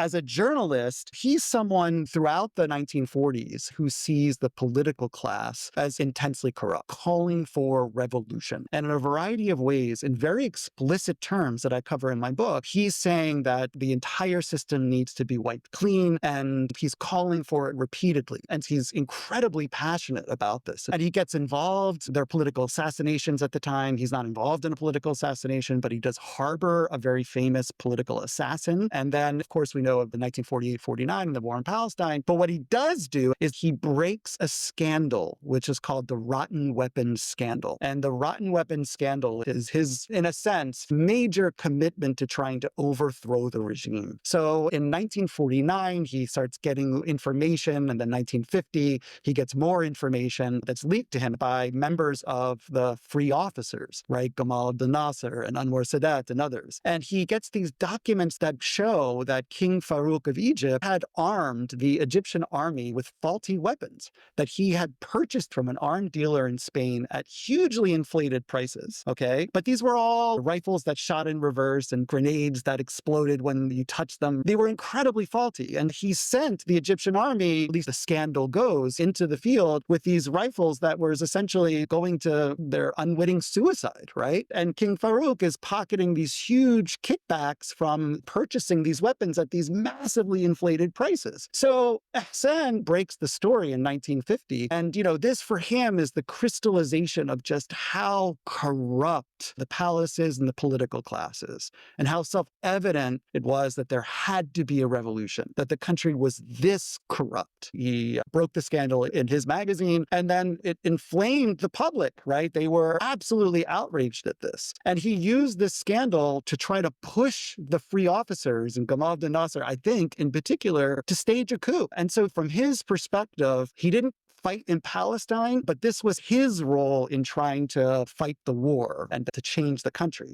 as a journalist, he's someone throughout the 1940s who sees the political class as intensely corrupt, calling for revolution. And in a variety of ways, in very explicit terms that I cover in my book, he's saying that the entire system needs to be wiped clean, and he's calling for it repeatedly. And he's incredibly passionate about this. And he gets involved. There are political assassinations at the time. He's not involved in a political assassination, but he does harbor a very famous political assassin. And then, of course, we know of the 1948-49 and the war in Palestine. But what he does do is he breaks a scandal, which is called the rotten weapons scandal. And the rotten weapons scandal is his, in a sense, major commitment to trying to overthrow the regime. So in 1949, he starts getting information, and then 1950, he gets more information that's leaked to him by members of the Free Officers, right? Gamal Abdel Nasser and Anwar Sadat and others. And he gets these documents that show that King Farouk of Egypt had armed the Egyptian army with faulty weapons that he had purchased from an armed dealer in Spain at hugely inflated prices, okay? But these were all rifles that shot in reverse and grenades that exploded when you touched them. They were incredibly faulty. And he sent the Egyptian army, at least the scandal goes, into the field with these rifles that was essentially going to their unwitting suicide, right? And King Farouk is pocketing these huge kickbacks from purchasing these weapons at these massively inflated prices. So Ihsan breaks the story in 1950. And, this for him is the crystallization of just how corrupt the palace is and the political classes, and how self-evident it was that there had to be a revolution, that the country was this corrupt. He broke the scandal in his magazine, and then it inflamed the public, right? They were absolutely outraged at this. And he used this scandal to try to push the Free Officers and Gamal Abdel Nasser, I think, in particular, to stage a coup. And so from his perspective, he didn't fight in Palestine, but this was his role in trying to fight the war and to change the country.